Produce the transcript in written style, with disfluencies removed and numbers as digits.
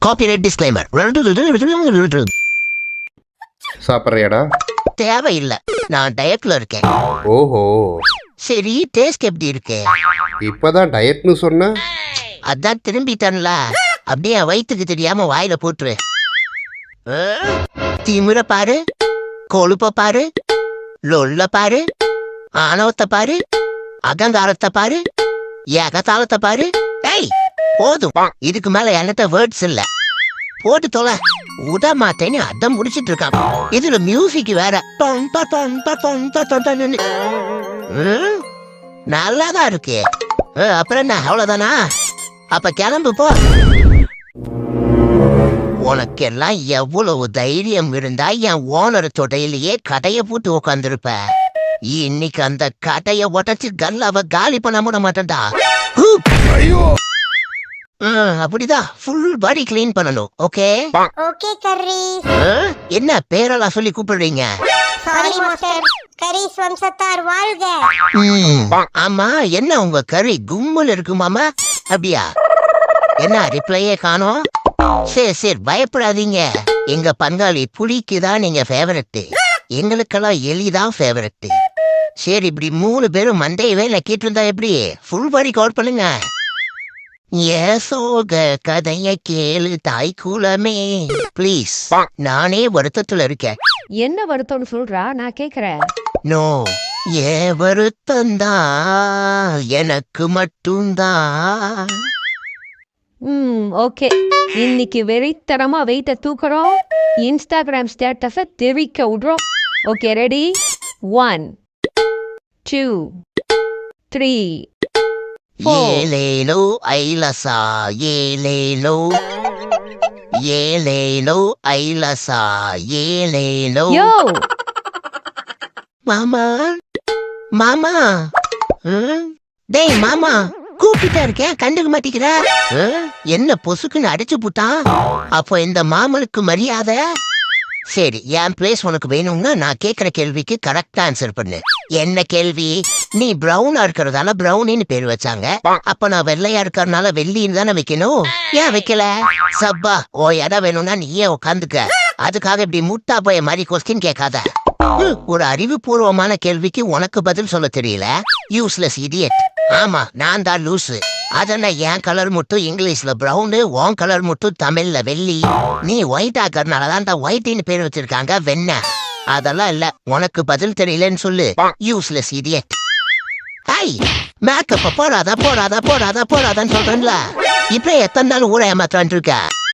Copyright disclaimer. சாப்பிட்றியாடா? தேவையில்லை, நான் டயட்ல இருக்கேன். ஓஹோ, சரி, டேஸ்ட் எப்படி இருக்கு? இப்பதான் டயட்னு சொன்ன. அதான் திரும்பிட்டன்ல, அப்படியே வயிற்றுக்கு தெரியாம வாயில போட்டுரு. திமிர பாரு, கொழுப்ப பாரு, லொல்ல பாரு, ஆணவத்தை பாரு, அகங்காரத்தை பாரு, ஏகத்தாளத்தை பாரு. ஏய் போதும், இதுக்கு மேல என்கிட்ட வேர்ட்ஸ் இல்ல. போட்டு தொலை, உட மாட்டேன்னு அதான் முடிச்சிட்டு இருக்கான். இதுல மியூசிக் வேற. நல்லாதான் இருக்கு. அப்புறம் என்ன, அவ்வளவுதானா? அப்ப கிளம்பு போ. உனக்கெல்லாம் எவ்வளவு தைரியம் இருந்தா என் ஓனர் தொடையிலேயே கடைய போட்டு உக்காந்துருப்ப. இன்னைக்கு அந்த கடைய உடச்சு கல்லாவ காலி பண்ண விட மாட்டேன்டா. அப்படிதான் ஃபுல் பாடி கிளீன் பண்ணணும். Okay okay curry. என்ன பேரெல்லாம் சொல்லி கூப்பிடுறீங்க? சாரி மாஸ்டர், கரீஸ் வம்சத்தார் வாழ்க. ஆமா, என்ன உங்க கறி கும்மல் இருக்குமாமா? அப்படியா? என்ன ரிப்ளையே காணோம்? சரி சரி, பயப்படாதீங்க. எங்க பங்காளி புலிக்கு தான் நீங்க ஃபேவரட், எங்களுக்கெல்லாம் எலிதான் ஃபேவரட். சரி, இப்படி 3 பேரும் மண்டையவே நக்கிட்டு இருந்தா எப்படி? ஃபுல் பாடி கவர் பண்ணுங்க. ஏசோக கதைய கேளு தாய் குலமே ப்ளீஸ். நானே வருத்தத்துல இருக்கேன். என்ன வருத்தம்னு சொல்றா, நான் கேக்குறேன். நோ, ஏ வருத்தந்தான் எனக்கு மட்டும்தான். ஓகே, இன்னைக்கு வெறித்தனமா வெயிட்ட தூக்குறோம், இன்ஸ்டாகிராம் ஸ்டேட்டஸ தெரிவிக்க விடுறோம். Okay, ready? 1 2 3 ஏலேலோ ஐலசா, ஏலேலோ ஏலேலோ ஐலசா, ஏலேலோ. யோ மாமா மாமா, டேய் மாமா, கூப்பிட்டா இருக்கேன், கண்டுக்க மாட்டேங்கிற. என்ன பொசுக்குன்னு அடிச்சு புட்டான். அப்போ இந்த மாமனுக்கு மரியாதை. சரி, என் பிளேஸ் உனக்கு வேணும்னா நான் கேட்கிற கேள்விக்கு கரெக்டா ஆன்சர் பண்ணு. என்ன கேள்வி? நீ பிரவுனா இருக்கிறதால பிரவுனின்னு பேர் வச்சாங்க. அப்ப நான் வெள்ளையா இருக்கிறதுனால வெள்ளின்னு தானே வைக்கணும். ஏன் வைக்கல? சப்பா, ஓ இடம் வேணும்னா நீயே உட்காந்துக்க. அதுக்காக இப்படி முட்டா போய மாதிரி கொஸ்டின் கேட்காத. ஒரு அறிவுபூர்வமான கேள்விக்கு உனக்கு பதில் சொல்ல தெரியல. Useless idiot. ஆமா, நான் தான் லூசு. அதென்ன என் கலர் மட்டும் இங்கிலீஷ்ல பிரவுனு, உன் கலர் மட்டும் தமிழ்ல வெள்ளி. நீ ஒயிட் ஆக்கறதுனாலதான் தான் ஒயிட்டின்னு பேர் வச்சிருக்காங்க வெண்ண. அதெல்லாம் இல்ல, உனக்கு பதில் தெரியலன்னு சொல்லு. Useless idiot. ஹாய், மேக்கப்ப போடாத போடாத போடாத போடாதன்னு சொல்றேன்ல. இப்ப எத்தனை நாள் ஊர ஏமாத்தான் இருக்க?